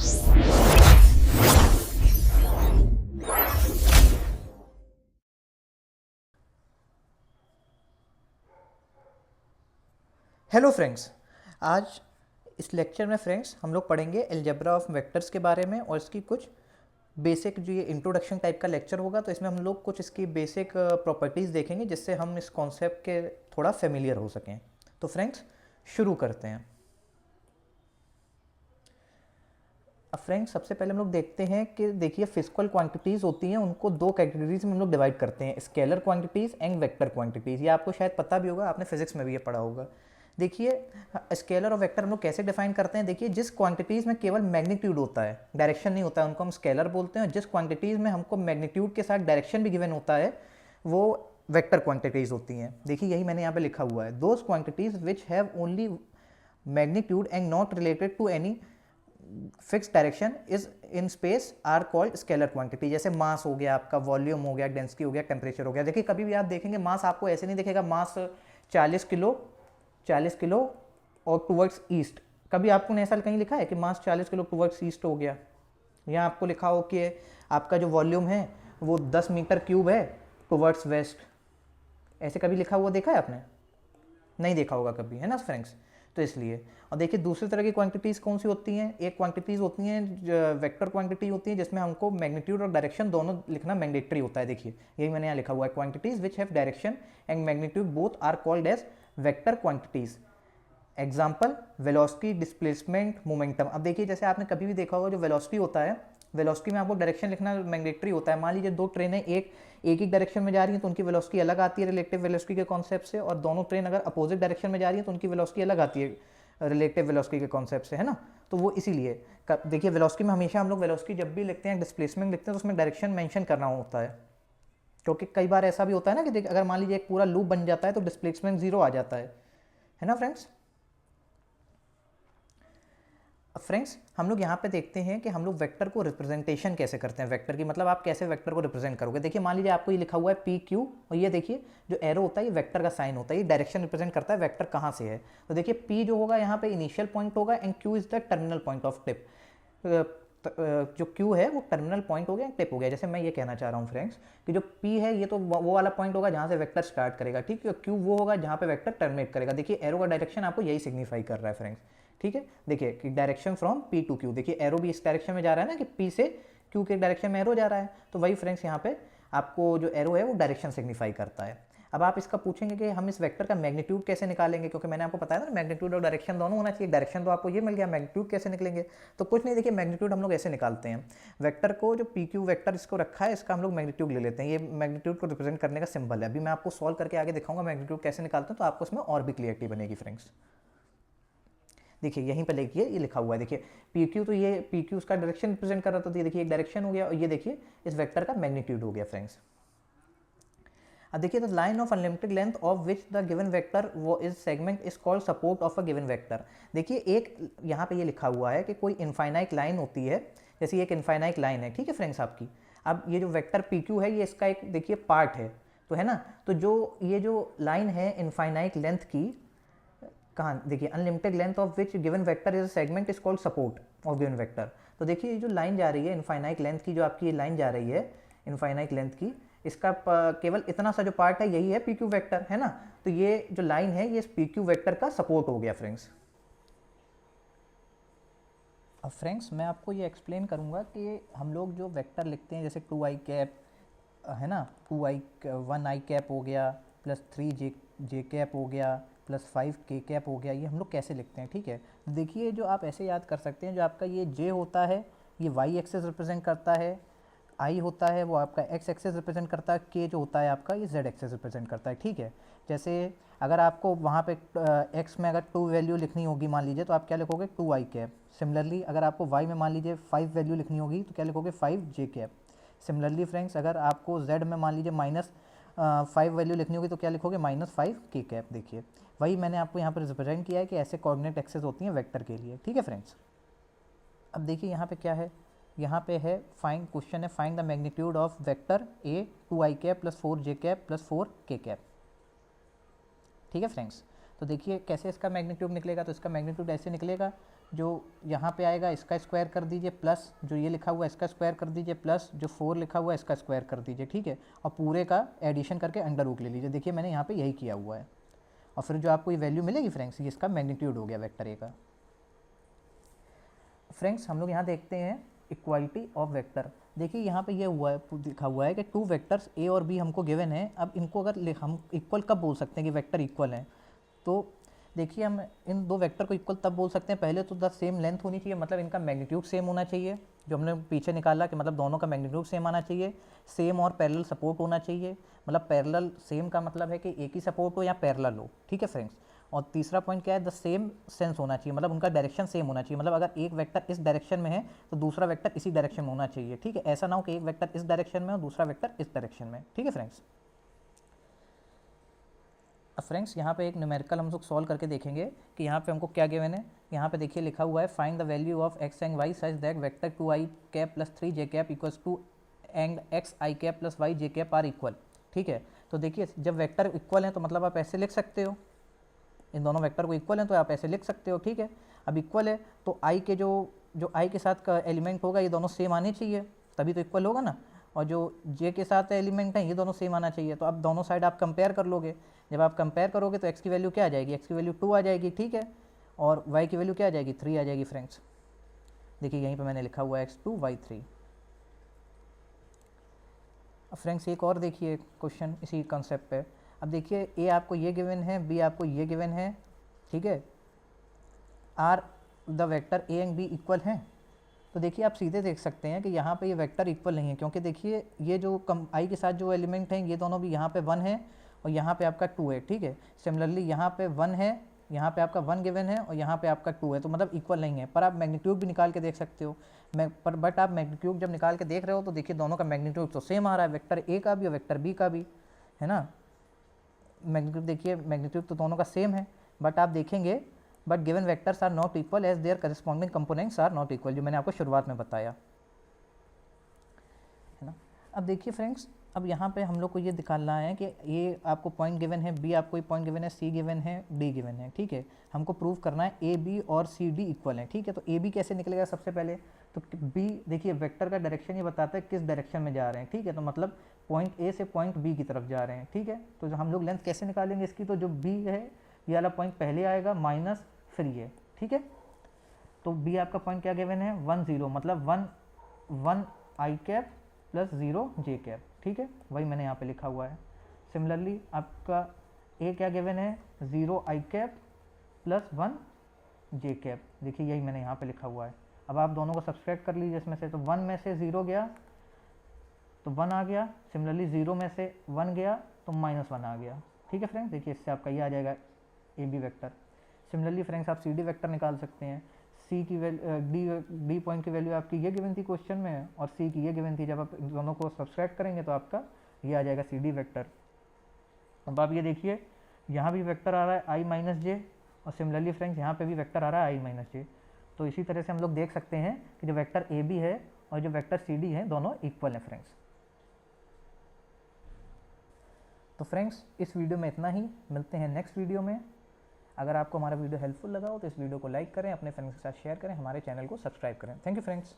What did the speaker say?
Hello friends, आज इस lecture में फ्रेंड्स हम लोग पढ़ेंगे अलजेब्रा ऑफ वेक्टर्स के बारे में और इसकी कुछ बेसिक जो ये इंट्रोडक्शन टाइप का लेक्चर होगा। तो इसमें हम लोग कुछ इसकी बेसिक प्रॉपर्टीज़ देखेंगे जिससे हम इस कॉन्सेप्ट के थोड़ा फेमिलियर हो सकें। तो फ्रेंड्स शुरू करते हैं। अब फ्रेंड्स सबसे पहले हम लोग देखते हैं कि देखिए फिजिकल क्वांटिटीज़ होती हैं, उनको दो कैटेगरीज में हम लोग डिवाइड करते हैं, scalar quantities and vector quantities. ये आपको शायद पता भी होगा, आपने फिजिक्स में भी ये पढ़ा होगा। देखिए स्केलर और वेक्टर हम लोग कैसे डिफाइन करते हैं। देखिए जिस क्वांटिटीज़ में केवल मैग्नीट्यूड होता है, डायरेक्शन नहीं होता है, उनको हम स्केलर बोलते हैं। और जिस क्वांटिटीज़ में हमको मैग्नीट्यूड के साथ डायरेक्शन भी गिवन होता है वो वेक्टर क्वांटिटीज़ होती हैं। देखिए यही मैंने यहाँ पे लिखा हुआ है, those quantities which have only magnitude and not related to any fix direction is in space are called scalar quantity. जैसे मास हो गया, आपका वॉल्यूम हो गया, डेंसिटी हो गया, टेम्परेचर हो गया। देखिए कभी भी आप देखेंगे मास आपको ऐसे नहीं दिखेगा, मास 40 किलो और टुवर्ड्स ईस्ट। कभी आपको ने ऐसा कहीं लिखा है कि मास 40 किलो टुवर्ड्स ईस्ट हो गया, या आपको लिखा हो कि आपका जो वॉल्यूम है वो 10 मीटर क्यूब है टुवर्ड्स वेस्ट। ऐसे कभी लिखा हुआ देखा है आपने? नहीं देखा होगा कभी, है ना फ्रेंड्स। तो इसलिए और देखिए दूसरी तरह की क्वांटिटीज़ कौन सी होती हैं। एक क्वांटिटीज़ होती हैं वेक्टर क्वांटिटी होती है जिसमें हमको मैग्नीट्यूड और डायरेक्शन दोनों लिखना मैंडेटरी होता है। देखिए यही मैंने यहाँ लिखा हुआ है, quantities which have direction and magnitude both are called as vector quantities. Example velocity, displacement, momentum. अब देखिए जैसे आपने कभी भी देखा होगा जो वेलोसिटी होता है, वेलोसिटी में आपको डायरेक्शन लिखना मैंडेटरी होता है। मान लीजिए दो ट्रेनें एक ही डायरेक्शन में जा रही हैं तो उनकी वेलोसिटी अलग आती है रिलेटिव वेलोसिटी के कॉन्सेप्ट से, और दोनों ट्रेन अगर अपोजिट डायरेक्शन में जा रही हैं तो उनकी वेलोसिटी अलग आती है रिलेटिव वेलोसिटी के कॉन्सेप्ट से, है ना। तो वो इसीलिए देखिए वेलोसिटी में हमेशा हम लोग वेलोसिटी जब भी लिखते हैं, डिस्प्लेसमेंट लिखते हैं, तो उसमें डायरेक्शन मेंशन करना होता है। क्योंकि कई बार ऐसा भी होता है ना कि देखिए अगर मान लीजिए एक पूरा लूप बन जाता है तो डिस्प्लेसमेंट 0 आ जाता है ना फ्रेंड्स। अब फ्रेंड्स हम लोग यहाँ पे देखते हैं कि हम लोग वेक्टर को रिप्रेजेंटेशन कैसे करते हैं। वेक्टर की मतलब आप कैसे वेक्टर को रिप्रेजेंट करोगे। देखिए मान लीजिए आपको ये लिखा हुआ है पी क्यू, और ये देखिए जो एरो होता है ये वेक्टर का साइन होता है, ये डायरेक्शन रिप्रेजेंट करता है वेक्टर कहाँ से है। तो देखिए पी जो होगा यहाँ पे इनिशियल पॉइंट होगा and Q is the terminal point of tip. जो क्यू है वो टर्मिनल पॉइंट हो गया, टिप हो गया। जैसे मैं ये कहना चाह रहा हूँ फ्रेंड्स कि जो पी है ये तो वो वाला पॉइंट होगा जहाँ से वेक्टर स्टार्ट करेगा, ठीक है। क्यू वो होगा जहाँ पे वेक्टर टर्मिनेट करेगा। देखिए एरो का डायरेक्शन आपको यही सिग्निफाई कर रहा है फ्रेंड्स, ठीक है। देखिए कि direction from P to Q, देखिए एरो भी इस डायरेक्शन में जा रहा है ना कि पी से क्यू के डायरेक्शन में एरो जा रहा है। तो वही फ्रेंड्स यहाँ पे आपको जो एरो है वो डायरेक्शन सिग्निफाई करता है। अब आप इसका पूछेंगे कि हम इस वेक्टर का मैग्नीट्यूड कैसे निकालेंगे, क्योंकि मैंने आपको बताया ना मैग्नीट्यूड और डायरेक्शन दोनों होना चाहिए। डायरेक्शन तो आपको ये मिल गया, मैग्नीट्यूड कैसे निकलेंगे। तो कुछ नहीं, देखिए मैग्नीट्यूड हम लोग ऐसे निकालते हैं। वेक्टर को जो पी क्यू वेक्टर इसको रखा है इसका हम लोग मैग्नीट्यूड ले लेते हैं। ये मैग्नीट्यूड को रिप्रेजेंट करने का सिंबल है। अभी मैं आपको सॉल्व करके आगे दिखाऊंगा मैग्नीट्यूड कैसे निकालते हैं, तो आपको इसमें और भी क्लियरिटी बनेगी फ्रेंड्स। देखिए यहीं पे देखिए ये लिखा हुआ है, देखिए पी क्यू, तो ये पी क्यू उसका डायरेक्शन रिप्रेजेंट कर रहा था, तो ये देखिए एक डायरेक्शन हो गया, और ये देखिए इस वेक्टर का मैग्नीट्यूड हो गया फ्रेंड्स। अब देखिए the line of unlimited length of which the given vector वो is segment is called support of a given vector. देखिए एक यहाँ पे ये लिखा हुआ है कि कोई इनफाइनाइट लाइन होती है, जैसे एक इनफाइनाइट लाइन है, ठीक है फ्रेंड्स आपकी। अब ये जो वेक्टर पी क्यू है ये इसका एक देखिए पार्ट है, तो है ना। तो जो ये जो लाइन है इनफाइनाइट लेंथ की, कहाँ देखिए unlimited length of which given vector is segment is called support of given vector. तो देखिए ये जो लाइन जा रही है इनफाइनाइट लेंथ की, जो आपकी लाइन जा रही है इनफाइनाइट लेंथ की, इसका केवल इतना सा जो पार्ट है यही है पी क्यू वेक्टर, है ना। तो ये जो लाइन है ये पी क्यू वेक्टर का सपोर्ट हो गया फ्रेंड्स। अब फ्रेंड्स मैं आपको ये एक्सप्लेन करूँगा कि हम लोग जो वेक्टर लिखते हैं जैसे 2i कैप है ना, 1i कैप हो गया, प्लस 3j कैप हो गया, प्लस 5k कैप हो गया, ये हम लोग कैसे लिखते हैं, ठीक है। देखिए जो आप ऐसे याद कर सकते हैं, जो आपका ये j होता है ये y एक्सेस रिप्रेजेंट करता है, i होता है वो आपका x एक्सेस रिप्रेजेंट करता है, k जो होता है आपका ये z एक्सेस रिप्रेजेंट करता है, ठीक है। जैसे अगर आपको वहाँ पे x में अगर 2 वैल्यू लिखनी होगी मान लीजिए, तो आप क्या लिखोगे 2i कैप। सिमिलरली अगर आपको y में मान लीजिए 5 वैल्यू लिखनी होगी तो क्या लिखोगे 5j कैप। सिमिलरली फ्रेंड्स अगर आपको z में मान लीजिए -5 वैल्यू लिखनी होगी तो क्या लिखोगे -5k कैप। देखिए वही मैंने आपको यहाँ पर रिप्रेजेंट किया है कि ऐसे कोऑर्डिनेट एक्सेस होती हैं वेक्टर के लिए, ठीक है फ्रेंड्स। अब देखिए यहाँ पे क्या है, यहाँ पे है फाइंड, क्वेश्चन है find the magnitude of vector A 2i cap plus 4j cap plus 4k cap, ठीक है फ्रेंड्स। तो देखिए कैसे इसका मैग्नीट्यूड निकलेगा, तो इसका मैग्नीट्यूड ऐसे निकलेगा जो यहाँ पे आएगा इसका स्क्वायर कर दीजिए, प्लस जो ये लिखा हुआ है इसका स्क्वायर कर दीजिए, प्लस जो 4 लिखा हुआ है इसका स्क्वायर कर दीजिए, ठीक है। और पूरे का एडिशन करके अंडर रूट ले लीजिए। देखिए मैंने यहाँ पे यही किया हुआ है। और फिर जो आपको ये वैल्यू मिलेगी फ्रेंड्स, ये इसका मैग्नीट्यूड हो गया वेक्टर ए का। फ्रेंड्स हम लोग यहाँ देखते हैं इक्वालिटी ऑफ वेक्टर। देखिए यहाँ पे ये हुआ है, लिखा हुआ है कि 2 वेक्टर्स ए और बी हमको गिवन है। अब इनको अगर हम इक्वल कब बोल सकते हैं कि वेक्टर इक्वल है, तो देखिए हम इन 2 वेक्टर को इक्वल तब बोल सकते हैं, पहले तो द सेम लेंथ होनी चाहिए, मतलब इनका मैग्नीट्यूड सेम होना चाहिए, जो हमने पीछे निकाला कि मतलब दोनों का मैग्नीट्यूड सेम आना चाहिए। सेम और पैरेलल सपोर्ट होना चाहिए, मतलब पैरेलल सेम का मतलब है कि एक ही सपोर्ट हो या पैरेलल हो, ठीक है फ्रेंड्स। और तीसरा पॉइंट क्या है, द सेम सेंस होना चाहिए, मतलब उनका डायरेक्शन सेम होना चाहिए, मतलब अगर एक वेक्टर इस डायरेक्शन में है तो दूसरा वेक्टर इसी डायरेक्शन में होना चाहिए, ठीक है। ऐसा ना हो कि एक वेक्टर इस डायरेक्शन में और दूसरा वेक्टर इस डायरेक्शन में, ठीक है फ्रेंड्स। अब फ्रेंड्स यहाँ पे एक न्यूमेरिकल हम लोग सॉल्व करके देखेंगे कि यहाँ पे हमको क्या गिवन है। यहाँ पे देखिए लिखा हुआ है find the value of X and Y such that vector 2i cap plus 3j cap equals to and X I cap plus Y J cap are equal, ठीक है। तो देखिए जब वेक्टर इक्वल हैं तो मतलब आप ऐसे लिख सकते हो, इन दोनों वेक्टर को इक्वल हैं तो आप ऐसे लिख सकते हो, ठीक है। अब इक्वल है तो आई के जो आई के साथ का एलिमेंट होगा ये दोनों सेम आने चाहिए, तभी तो इक्वल होगा ना। और जो जे के साथ एलिमेंट है ये दोनों सेम आना चाहिए। तो अब दोनों साइड आप कंपेयर कर लोगे, जब आप कंपेयर करोगे तो एक्स की वैल्यू क्या आ जाएगी, एक्स की वैल्यू 2 आ जाएगी, ठीक है। और वाई की वैल्यू क्या आ जाएगी, 3 आ जाएगी फ्रेंड्स। देखिए यहीं पे मैंने लिखा हुआ है x2 y3। अब फ्रेंड्स एक और देखिए क्वेश्चन इसी कॉन्सेप्ट पे। अब देखिए ए आपको ये गिवन है, बी आपको ये गिवन है, ठीक है। Are the vector A and B equal हैं। तो देखिए आप सीधे देख सकते हैं कि यहाँ पे ये वेक्टर इक्वल नहीं है, क्योंकि देखिए ये जो आई के साथ जो एलिमेंट हैं ये दोनों भी यहाँ पे 1 है और यहाँ पे आपका 2 है, ठीक है। सिमिलरली यहाँ पे 1 है, यहाँ पे आपका 1 गिवन है और यहाँ पे आपका 2 है, तो मतलब इक्वल नहीं है। पर आप मैग्नीट्यूड भी निकाल के देख सकते हो। बट आप मैग्नीट्यूड जब निकाल के देख रहे हो तो देखिए दोनों का मैग्नीट्यूड तो सेम आ रहा है, वेक्टर ए का भी और वेक्टर बी का भी, है ना। मैग्नीट्यूड देखिए मैग्नीट्यूड तो दोनों का सेम है, बट आप देखेंगे but given vectors are not equal as their corresponding components are not equal, जो मैंने आपको शुरुआत में बताया, है ना। अब देखिए फ्रेंड्स, अब यहाँ पे हम लोग को ये दिखाना है कि ये आपको पॉइंट गिवन है, बी आपको पॉइंट गिवन है, सी गिवन है, डी गिवन है, ठीक है। हमको प्रूव करना है ए बी और सी डी इक्वल है, ठीक है। तो ए बी कैसे निकलेगा सबसे पहले, तो बी देखिए वेक्टर का डायरेक्शन ये बताता है किस डायरेक्शन में जा रहे हैं, ठीक है। तो मतलब पॉइंट ए से पॉइंट बी की तरफ जा रहे हैं, ठीक है। तो हम लोग लेंथ कैसे निकालेंगे इसकी, तो जो बी है ये वाला पॉइंट पहले आएगा माइनस फिर ये, ठीक है। तो बी आपका पॉइंट क्या गिवन है 1 0, मतलब 1 आई कैप प्लस 0 जे कैप, ठीक है। वही मैंने यहाँ पे लिखा हुआ है। सिमिलरली आपका ए क्या गिवन है 0 आई कैप प्लस 1 जे कैप, देखिए यही मैंने यहाँ पे लिखा हुआ है। अब आप दोनों को सब्सट्रैक्ट कर लीजिए इसमें से, तो 1 में से 0 गया तो 1 आ गया, सिमिलरली 0 में से 1 गया तो -1 आ गया, ठीक है फ्रेंड्स। देखिए इससे आपका ये आ जाएगा A B vector. Similarly friends आप सी डी वेक्टर निकाल सकते हैं। सी की वैल्यू डी पॉइंट की वैल्यू आपकी ये गिवन थी क्वेश्चन में और सी की ये गिवन थी, जब आप दोनों को सब्सट्रैक्ट करेंगे तो आपका ये आ जाएगा सी डी वेक्टर। अब आप ये देखिए यहाँ भी वेक्टर आ रहा है आई माइनस जे और सिमिलरली फ्रेंड्स यहाँ पे भी वेक्टर आ रहा है आई माइनस जे। तो इसी तरह से हम लोग देख सकते हैं कि जो वेक्टर ए बी है और जो वेक्टर सी डी है दोनों इक्वल हैं फ्रेंड्स। तो फ्रेंड्स इस वीडियो में इतना ही, मिलते हैं नेक्स्ट वीडियो में। अगर आपको हमारा वीडियो हेल्पफुल लगा हो तो इस वीडियो को लाइक करें, अपने फ्रेंड्स के साथ शेयर करें, हमारे चैनल को सब्सक्राइब करें। Thank you friends.